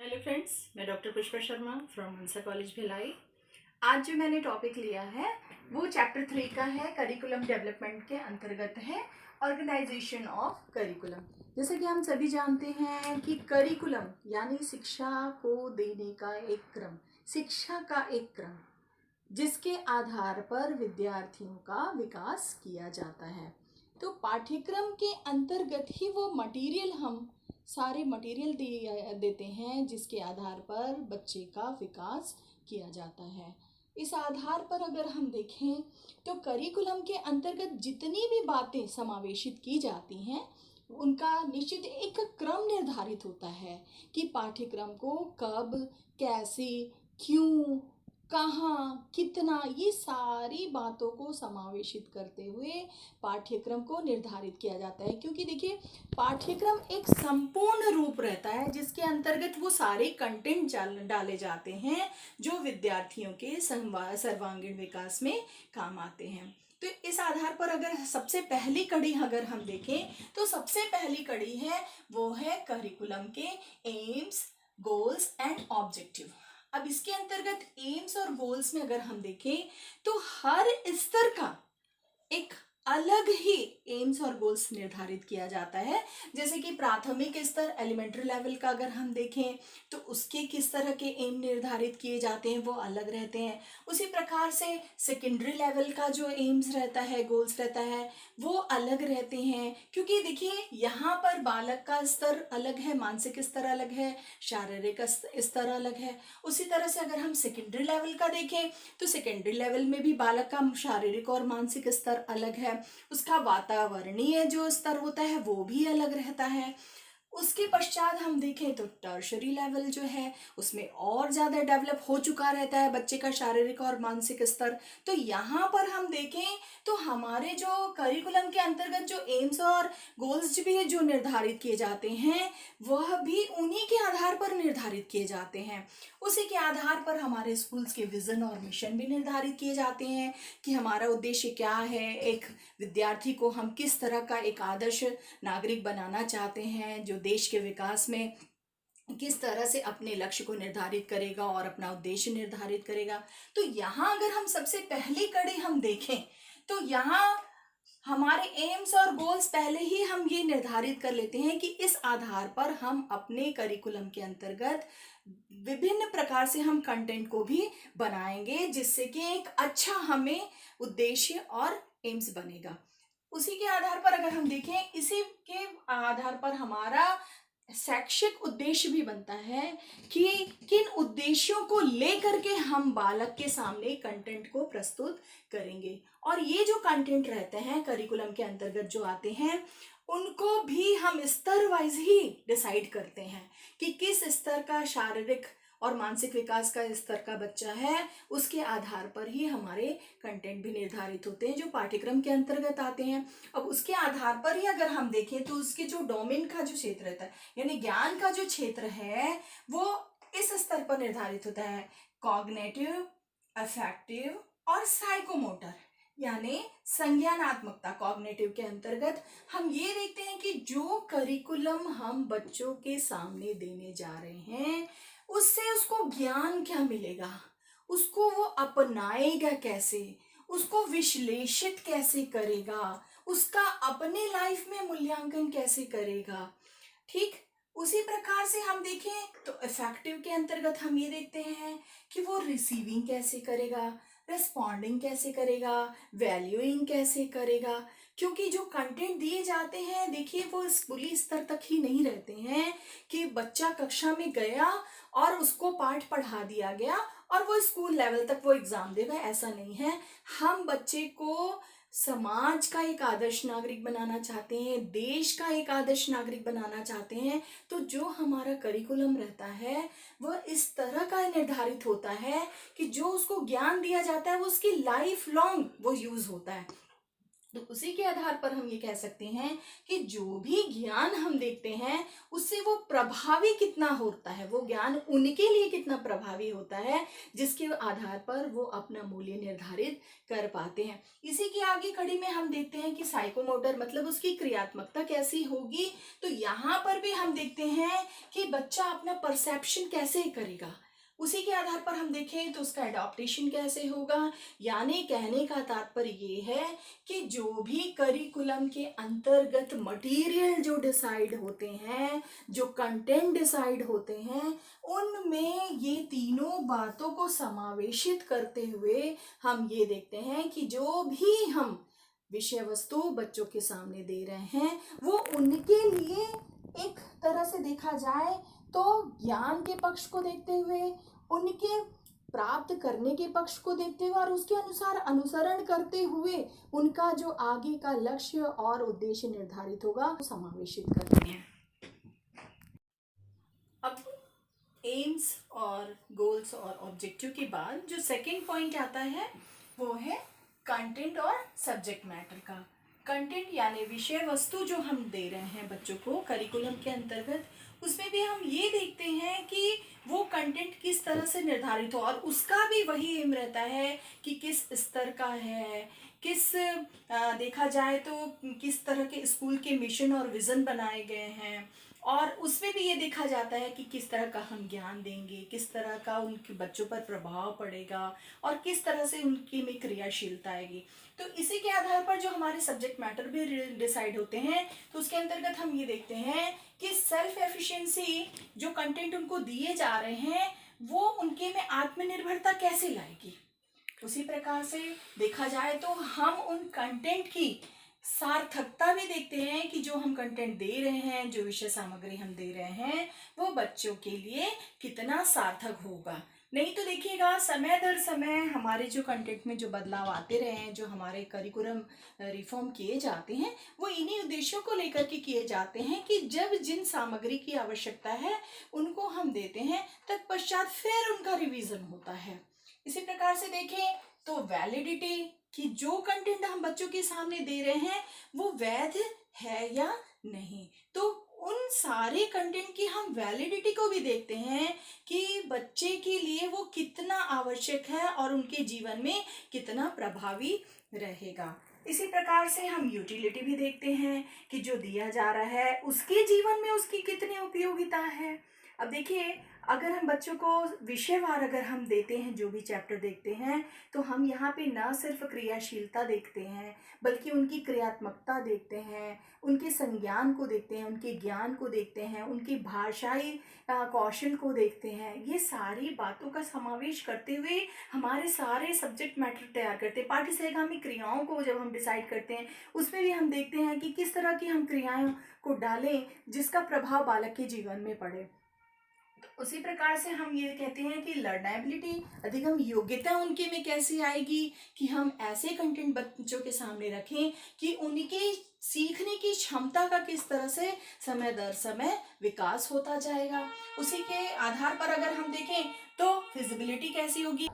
Hello friends, मैं doctor Pushpa Sharma from Mansa college Bhilai. आज जो मैंने टॉपिक लिया है वो चैप्टर 3 का है, करिकुलम डेवलपमेंट के अंतर्गत है ऑर्गेनाइजेशन ऑफ करिकुलम। जैसे कि हम सभी जानते हैं कि करिकुलम यानी शिक्षा को देने का एक क्रम, शिक्षा का एक क्रम जिसके आधार पर विद्यार्थियों का विकास किया जाता है। तो पाठ्यक्रम के अंतर्गत ही वो मटेरियल हम सारे मटेरियल देते हैं जिसके आधार पर बच्चे का विकास किया जाता है। इस आधार पर अगर हम देखें तो करिकुलम के अंतर्गत जितनी भी बातें समावेशित की जाती हैं उनका निश्चित एक क्रम निर्धारित होता है कि पाठ्यक्रम को कब, कैसे, क्यों, कहाँ, कितना, ये सारी बातों को समावेशित करते हुए पाठ्यक्रम को निर्धारित किया जाता है। क्योंकि देखिए, पाठ्यक्रम एक संपूर्ण रूप रहता है जिसके अंतर्गत वो सारे कंटेंट डाले जाते हैं जो विद्यार्थियों के सर्वांगीण विकास में काम आते हैं। तो इस आधार पर अगर सबसे पहली कड़ी अगर हम देखें तो सबसे पहली कड़ी है वो है करिकुलम के एम्स, गोल्स एंड ऑब्जेक्टिव। अब इसके अंतर्गत एम्स और गोल्स में अगर हम देखें तो हर स्तर का एक अलग ही एम्स और गोल्स निर्धारित किया जाता है। जैसे कि प्राथमिक स्तर एलिमेंट्री लेवल का अगर हम देखें तो उसके किस तरह के एम निर्धारित किए जाते हैं वो अलग रहते हैं। उसी प्रकार से सेकेंडरी लेवल का जो एम्स रहता है, गोल्स रहता है, वो अलग रहते हैं। क्योंकि देखिए, यहाँ पर बालक का स्तर अलग है, मानसिक स्तर अलग है, शारीरिक स्तर अलग है। उसी तरह से अगर हम सेकेंडरी लेवल का देखें तो सेकेंडरी लेवल में भी बालक का शारीरिक और मानसिक स्तर अलग है, उसका वातावरणीय जो स्तर होता है वो भी अलग रहता है। उसके पश्चात हम देखें तो टर्शरी लेवल जो है उसमें और ज़्यादा डेवलप हो चुका रहता है बच्चे का शारीरिक और मानसिक स्तर। तो यहाँ पर हम देखें तो हमारे जो करिकुलम के अंतर्गत जो एम्स और गोल्स भी जो निर्धारित किए जाते हैं वह भी उन्हीं के आधार पर निर्धारित किए जाते हैं। उसी के आधार पर हमारे स्कूल्स के विजन और मिशन भी निर्धारित किए जाते हैं कि हमारा उद्देश्य क्या है, एक विद्यार्थी को हम किस तरह का एक आदर्श नागरिक बनाना चाहते हैं जो देश के विकास में किस तरह से अपने लक्ष्य को निर्धारित करेगा और अपना उद्देश्य निर्धारित करेगा। तो यहाँ अगर हम सबसे पहली कड़ी हम देखें तो यहाँ हमारे एम्स और गोल्स पहले ही हम ये निर्धारित कर लेते हैं कि इस आधार पर हम अपने करिकुलम के अंतर्गत विभिन्न प्रकार से हम कंटेंट को भी बनाएंगे जिससे कि एक अच्छा हमें उद्देश्य और एम्स बनेगा। उसी के आधार पर अगर हम देखें, इसी के आधार पर हमारा शैक्षिक उद्देश्य भी बनता है कि किन उद्देश्यों को लेकर के हम बालक के सामने कंटेंट को प्रस्तुत करेंगे। और ये जो कंटेंट रहते हैं करिकुलम के अंतर्गत जो आते हैं उनको भी हम स्तर वाइज ही डिसाइड करते हैं कि किस स्तर का शारीरिक और मानसिक विकास का स्तर का बच्चा है, उसके आधार पर ही हमारे कंटेंट भी निर्धारित होते हैं जो पाठ्यक्रम के अंतर्गत आते हैं। अब उसके आधार पर ही अगर हम देखें तो उसके जो डोमेन का जो क्षेत्र रहता है यानी ज्ञान का जो क्षेत्र है वो इस स्तर पर निर्धारित होता है, कॉग्निटिव, अफेक्टिव और साइकोमोटर यानी संज्ञानात्मकता। कॉग्निटिव के अंतर्गत हम ये देखते हैं कि जो करिकुलम हम बच्चों के सामने देने जा रहे हैं उससे उसको ज्ञान क्या मिलेगा, उसको वो अपनाएगा कैसे, उसको विश्लेषित कैसे करेगा, उसका अपने लाइफ में मूल्यांकन कैसे करेगा। ठीक उसी प्रकार से हम देखें तो इफेक्टिव के अंतर्गत हम ये देखते हैं कि वो रिसीविंग कैसे करेगा, रिस्पॉन्डिंग कैसे करेगा, वैल्यूइंग कैसे करेगा। क्योंकि जो कंटेंट दिए जाते हैं देखिए वो स्कूली स्तर तक ही नहीं रहते हैं कि बच्चा कक्षा में गया और उसको पाठ पढ़ा दिया गया और वो स्कूल लेवल तक वो एग्जाम देगा, ऐसा नहीं है। हम बच्चे को समाज का एक आदर्श नागरिक बनाना चाहते हैं, देश का एक आदर्श नागरिक बनाना चाहते हैं। तो जो हमारा करिकुलम रहता है वह इस तरह का निर्धारित होता है कि जो उसको ज्ञान दिया जाता है वो उसकी लाइफ लॉन्ग वो यूज होता है। तो उसी के आधार पर हम ये कह सकते हैं कि जो भी ज्ञान हम देखते हैं उससे वो प्रभावी कितना होता है, वो ज्ञान उनके लिए कितना प्रभावी होता है, जिसके आधार पर वो अपना मूल्य निर्धारित कर पाते हैं। इसी की आगे कड़ी में हम देखते हैं कि साइकोमोटर मतलब उसकी क्रियात्मकता कैसी होगी। तो यहाँ पर भी हम देखते हैं कि बच्चा अपना परसेप्शन कैसे करेगा, उसी के आधार पर हम देखें तो उसका एडॉप्टेशन कैसे होगा। यानी कहने का तात्पर्य ये है कि जो भी करिकुलम के अंतर्गत मटेरियल जो डिसाइड होते हैं, जो कंटेंट डिसाइड होते हैं, उनमें ये तीनों बातों को समावेशित करते हुए हम ये देखते हैं कि जो भी हम विषय वस्तु बच्चों के सामने दे रहे हैं वो उनके लिए एक तरह से देखा जाए तो ज्ञान के पक्ष को देखते हुए, उनके प्राप्त करने के पक्ष को देखते हुए और उसके अनुसार अनुसरण करते हुए उनका जो आगे का लक्ष्य और उद्देश्य निर्धारित होगा वो समावेशित करते हैं। अब एम्स और गोल्स और ऑब्जेक्टिव के बाद जो सेकंड पॉइंट आता है वो है कंटेंट और सब्जेक्ट मैटर का। कंटेंट यानी विषय वस्तु जो हम दे रहे हैं बच्चों को करिकुलम के अंतर्गत, उसमें भी हम ये देखते हैं कि वो कंटेंट किस तरह से निर्धारित हो, और उसका भी वही एम रहता है कि किस स्तर का है, किस देखा जाए तो किस तरह के स्कूल के मिशन और विज़न बनाए गए हैं, और उसमें भी ये देखा जाता है कि किस तरह का हम ज्ञान देंगे, किस तरह का उनके बच्चों पर प्रभाव पड़ेगा और किस तरह से उनकी में क्रियाशीलता आएगी। तो इसी के आधार पर जो हमारे सब्जेक्ट मैटर भी डिसाइड होते हैं, तो उसके अंतर्गत हम ये देखते हैं कि सेल्फ एफिशिएंसी जो कंटेंट उनको दिए जा रहे हैं वो उनके में आत्मनिर्भरता कैसे लाएगी। उसी प्रकार से देखा जाए तो हम उन कंटेंट की सार्थकता भी देखते हैं कि जो हम कंटेंट दे रहे हैं, जो विषय सामग्री हम दे रहे हैं वो बच्चों के लिए कितना सार्थक होगा। नहीं तो देखिएगा समय दर समय हमारे जो कंटेंट में जो बदलाव आते रहे हैं, जो हमारे करिकुलम रिफॉर्म किए जाते हैं वो इन्हीं उद्देश्यों को लेकर के किए जाते हैं कि जब जिन सामग्री की आवश्यकता है उनको हम देते हैं, तत्पश्चात फिर उनका रिवीजन होता है। इसी प्रकार से देखें तो वैलिडिटी कि जो कंटेंट हम बच्चों के सामने दे रहे हैं वो वैध है या नहीं, तो उन सारे कंटेंट की हम वैलिडिटी को भी देखते हैं कि बच्चे के लिए वो कितना आवश्यक है और उनके जीवन में कितना प्रभावी रहेगा। इसी प्रकार से हम यूटिलिटी भी देखते हैं कि जो दिया जा रहा है उसके जीवन में उसकी कितनी उपयोगिता है। अब देखिए अगर हम बच्चों को विषयवार अगर हम देते हैं, जो भी चैप्टर देखते हैं, तो हम यहाँ पे न सिर्फ क्रियाशीलता देखते हैं बल्कि उनकी क्रियात्मकता देखते हैं, उनके संज्ञान को देखते हैं, उनके ज्ञान को देखते हैं, उनकी भाषाई कौशल को देखते हैं। ये सारी बातों का समावेश करते हुए हमारे सारे सब्जेक्ट मैटर तैयार करते हैं। पाठ्य सहगामी क्रियाओं को जब हम डिसाइड करते हैं उसमें भी हम देखते हैं कि किस तरह की हम क्रियाओं को डालें जिसका प्रभाव बालक के जीवन में पड़े। उसी प्रकार से हम ये कहते हैं कि लर्नेबिलिटी अधिगम योग्यता उनके में कैसे आएगी कि हम ऐसे कंटेंट बच्चों के सामने रखें कि उनके सीखने की क्षमता का किस तरह से समय दर समय विकास होता जाएगा। उसी के आधार पर अगर हम देखें तो फिजिबिलिटी कैसी होगी।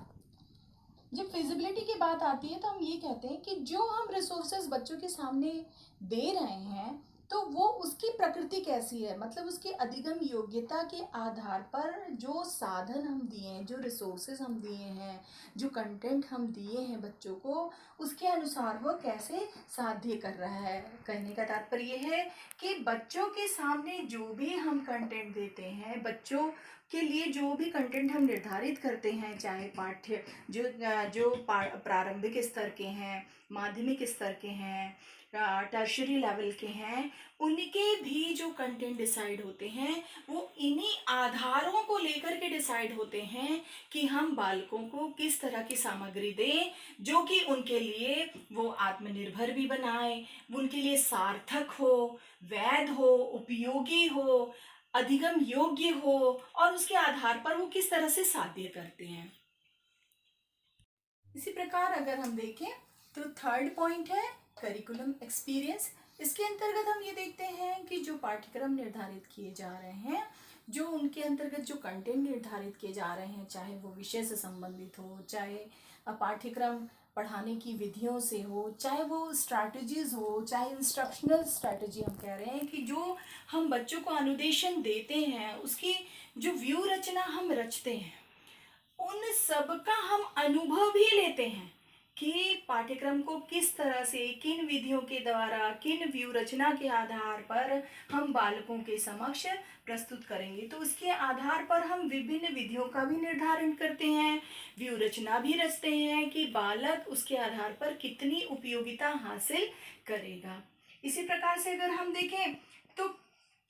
जब फिजिबिलिटी की बात आती है तो हम ये कहते हैं कि जो हम रिसोर्सेज बच्चों के सामने दे रहे हैं तो वो उसकी प्रकृति कैसी है, मतलब उसकी अधिगम योग्यता के आधार पर जो साधन हम दिए हैं, जो रिसोर्सेज हम दिए हैं, जो कंटेंट हम दिए हैं बच्चों को, उसके अनुसार वो कैसे साध्य कर रहा है। कहने का तात्पर्य ये है कि बच्चों के सामने जो भी हम कंटेंट देते हैं, बच्चों के लिए जो भी कंटेंट हम निर्धारित करते हैं, चाहे पाठ्य जो प्रारंभिक स्तर के हैं, माध्यमिक स्तर के हैं, टर्शरी लेवल के हैं, उनके भी जो कंटेंट डिसाइड होते हैं वो इन्हीं आधारों को लेकर के डिसाइड होते हैं कि हम बालकों को किस तरह की सामग्री दें जो कि उनके लिए वो आत्मनिर्भर भी बनाए, उनके लिए सार्थक हो, वैध हो, उपयोगी हो, अधिगम योग्य हो, और उसके आधार पर वो किस तरह से साध्य करते हैं। इसी प्रकार अगर हम देखें तो थर्ड पॉइंट है करिकुलम एक्सपीरियंस। इसके अंतर्गत हम ये देखते हैं कि जो पाठ्यक्रम निर्धारित किए जा रहे हैं, जो उनके अंतर्गत जो कंटेंट निर्धारित किए जा रहे हैं, चाहे वो विषय से संबंधित हो, चाहे पाठ्यक्रम पढ़ाने की विधियों से हो, चाहे वो स्ट्रैटेजीज हो, चाहे इंस्ट्रक्शनल स्ट्रैटेजी हम कह रहे हैं कि जो हम बच्चों को अनुदेशन देते हैं, उसकी जो व्यू रचना हम रचते हैं, उन सब का हम अनुभव भी लेते हैं कि पाठ्यक्रम को किस तरह से, किन विधियों के द्वारा, किन व्यू रचना के आधार पर हम बालकों के समक्ष प्रस्तुत करेंगे। तो उसके आधार पर हम विभिन्न विधियों का भी निर्धारण करते हैं, व्यू रचना भी रचते हैं कि बालक उसके आधार पर कितनी उपयोगिता हासिल करेगा। इसी प्रकार से अगर हम देखें तो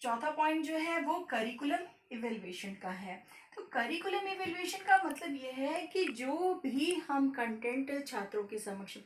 चौथा पॉइंट जो है वो करिकुलम इवेल्युएशन का है। तो करिकुलम इवेल्युएशन का मतलब यह है कि जो भी हम कंटेंट छात्रों के समक्ष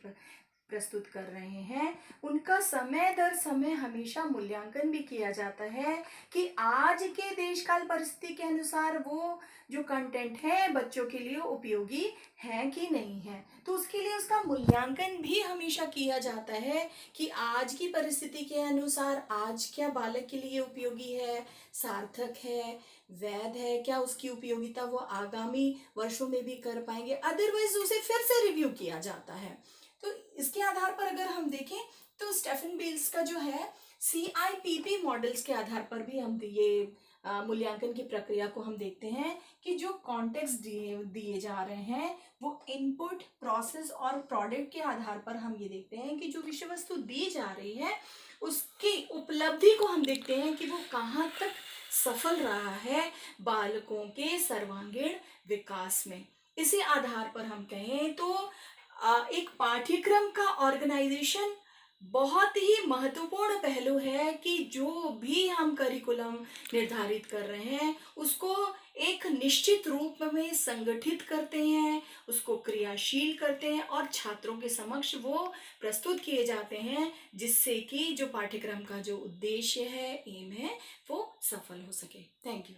प्रस्तुत कर रहे हैं, उनका समय दर समय हमेशा मूल्यांकन भी किया जाता है कि आज के देश काल परिस्थिति के अनुसार वो जो कंटेंट है बच्चों के लिए उपयोगी है कि नहीं है। तो उसके लिए उसका मूल्यांकन भी हमेशा किया जाता है कि आज की परिस्थिति के अनुसार आज क्या बालक के लिए उपयोगी है, सार्थक है, वैध है, क्या उसकी उपयोगिता वो आगामी वर्षों में भी कर पाएंगे, अदरवाइज उसे फिर से रिव्यू किया जाता है। तो इसके आधार पर अगर हम देखें तो स्टेफन बेल्स का जो है CIPP मॉडल्स के आधार पर भी हम ये मूल्यांकन की प्रक्रिया को हम देखते हैं कि जो कॉन्टेक्स्ट दिए जा रहे हैं वो इनपुट, प्रोसेस और प्रोडक्ट के आधार पर हम ये देखते हैं कि जो विषय वस्तु दी जा रही है उसकी उपलब्धि को हम देखते हैं कि वो कहाँ तक सफल रहा है बालकों के सर्वांगीण विकास में। इसी आधार पर हम कहें तो एक पाठ्यक्रम का ऑर्गेनाइजेशन बहुत ही महत्वपूर्ण पहलू है कि जो भी हम करिकुलम निर्धारित कर रहे हैं उसको एक निश्चित रूप में संगठित करते हैं, उसको क्रियाशील करते हैं और छात्रों के समक्ष वो प्रस्तुत किए जाते हैं, जिससे कि जो पाठ्यक्रम का जो उद्देश्य है, एम है, वो सफल हो सके। Thank you.